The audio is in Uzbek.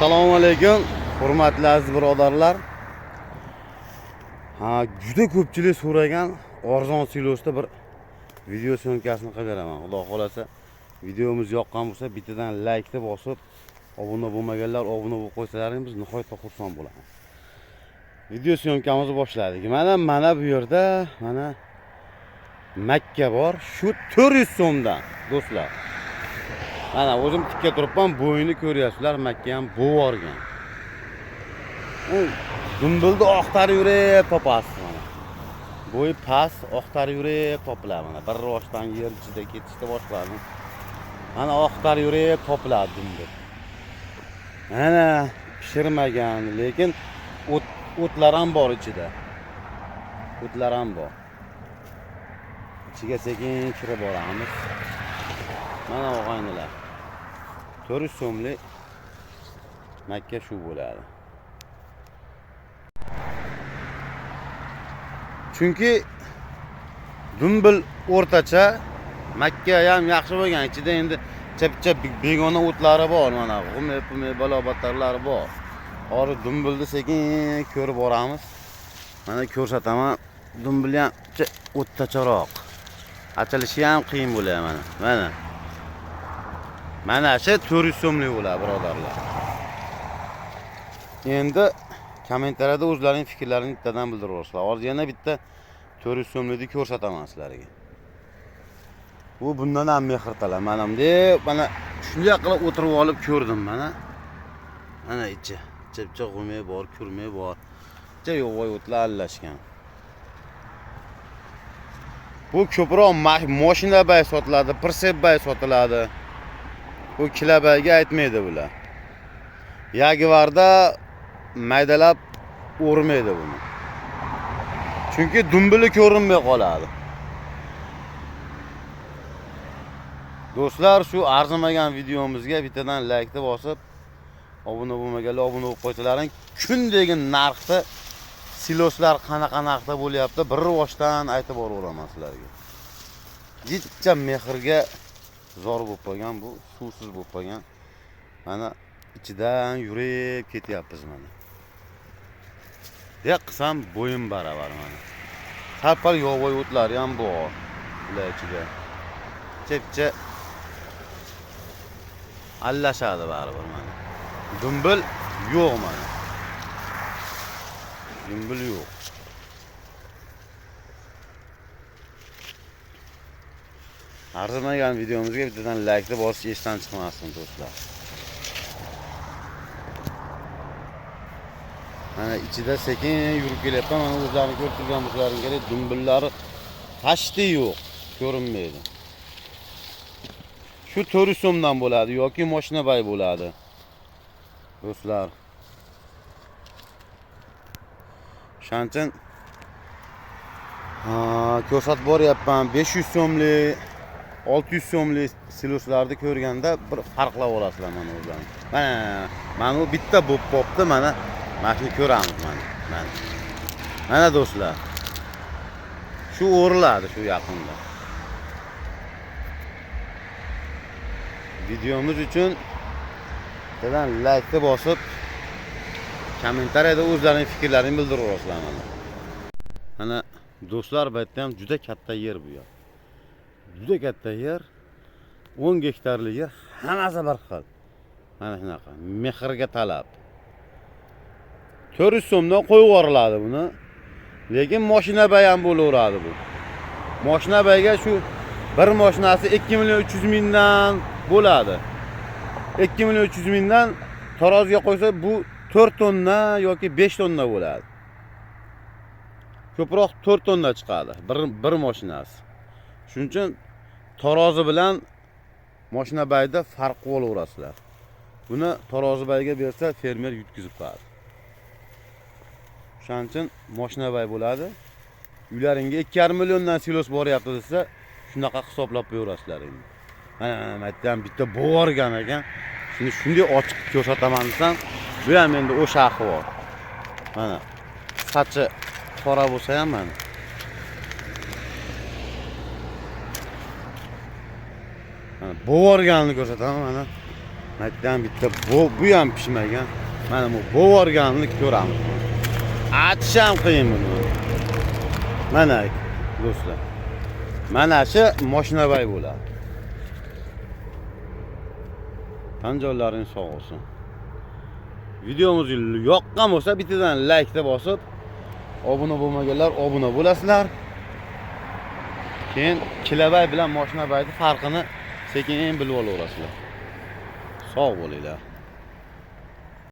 Assalomu alaykum, hurmatli aziz birodarlar. Juda ko'pchilik so'ragan arzon silosda bir video syomkasini qilib beraman. Xudo xolasa videomiz yoqqan bo'lsa, bittadan like bosib, obuna bo'lmaganlar obuna bo'lib qo'ysalaringiz nihoyatda xursand bo'laman. Video syomkamizni boshladik. Mana bu yerda mana Makka bor. Shu 400 so'mdan, do'stlar. Mana o'zim tikka turibman, bo'yini ko'ryapsizlar, Makka ham bo'vorgan. Dumbilni oqtarib yurib topasiz mana. Bo'yi past, oqtarib yurib topiladi mana. Bir rivojdan yer ichida ketishni boshladi. Mana oqtarib yurib topiladi dumbil. Mana pishirmagan, lekin o'tlar ham bor ichida. O'tlar ham bor. İçiga sekin kirib boramiz. Mana og'aynilar. 400 so'mlik Makka shu bo'ladi. Chunki dumbil o'rtacha, Makka ham yaxshi bo'lgan. Ichida endi chap-chap begona o'tlari bor, mana g'umi balobatlarlari bor. Hozir dumbilni sekin ko'rib boramiz. Mana ko'rsataman. Dumbil ham o'ttacharoq. Açılışı ham qiyin bo'ladi mana. Mana shu 400 so'mlik bo'ladi, birodarlar. Endi kommentariyada o'zlarining fikrlarini bittadan bildirib Hozir yana bitta 400 so'mlikni ko'rsataman sizlarga. Bu bundan ham mehr talab. Mana deb mana shunday qilib o'tirib olib ko'rdim mana. Mana ichi chepcha g'umi bor, kurmi bor. Juda yo'g'oy o'tlar aralashgan. Bu ko'proq mashina bay sotiladi, pirsep bay sotiladi. Bu kilabayga aytmaydi bular. Yagivarda maydalab o'rmaydi buni. Chunki dumbili ko'rinmay qoladi. Do'stlar, shu arzimagan videomizga bittadan like bosib, obuna bo'lmaganlar obuna bo'lib qo'ysalaring, kundagi narxda siloslar qanaqa narxda bo'lyapti, bir rivojdan aytib boraveraman sizlarga. Jicha mehrga zor bo'lib qolgan bu, suvsiz bo'lib qolgan. Mana ichidan yurib ketyapmiz mana. Deb qilsam bo'yim baravar mana. Sal-pal yovvoy o'tlari ham bor ular ichida. Chepcha allashadi baribir mana. Dumbil yo'q mana. Dumbil yo'q. Arzimagan videomizga bittadan like bosish esdan chiqmasin do'stlar. Mana ichida sekin yurib kelyapman. Mana o'zlarini ko'rib turgan bo'lsalaringizga dumbillari tashti yo'q, ko'rinmaydi. Shu 400 so'mdan bo'ladi yoki mashina bay bo'ladi. Do'stlar. Shantin ko'rsatib boryapman 500 so'mlik, 600 so'mlik siloslarni ko'rganda bir farqlab olasizlar mana o'zlaring. Mana bu bitta bo'p popdi mana. Mana shuni ko'ramiz mana. Mana do'stlar. Shu o'riladi shu yaqinda. Videomiz uchun bilan like bosib, kommentariyada o'zlarining fikrlarini bildirib mana do'stlar, bu yerda ham juda katta yer bu yer. Juda katta yer. 10 gektarlik yer, hammasi bir xil. Mana shunaqa, mehrga talab. 400 so'mdan qo'yib yuboriladi buni. Lekin mashina bay ham bo'laveradi bu. Mashina bayga shu bir mashinasi 2 million 300 mingdan bo'ladi. 2 million 300 mingdan taroziga qo'ysa bu 4 tonna yoki 5 tonna bo'ladi. Ko'proq 4 tonna chiqadi bir mashinasi. Shuning uchun tarozi bilan mashina bayda farq bo'laverasizlar. Buni tarozi bayga bersa fermer yutkizib qo'yadi. Shuning uchun mashina bay bo'ladi. Uylaringga 2,5 milliondan silos boryapti desa, shunaqa hisoblab qo'yaverasizlar endi. Mana aytdim bitta bo'vorgan ekan. Shuni shunday ochiq ko'rsataman desam, bu ham endi o'sha ahvol. Mana sachi qora bo'lsa ham mana. Bo'vorganini ko'rsataman mana. Aytdan bitta bu ham pishmagan. Mana bu bo'vorganini ko'ramiz. Atish ham qiyin buni. Mana do'stlar. Mana shu mashinabay bo'ladi. Tan joylaringiz sog' olsin. Videomiz yoqqan bo'lsa bittadan like deb bosib, obuna bo'lmaganlar obuna bo'lasizlar. Keyin kilabay bilan mashinabayning farqini sekin bilib olaverasizlar. Sog' bo'linglar.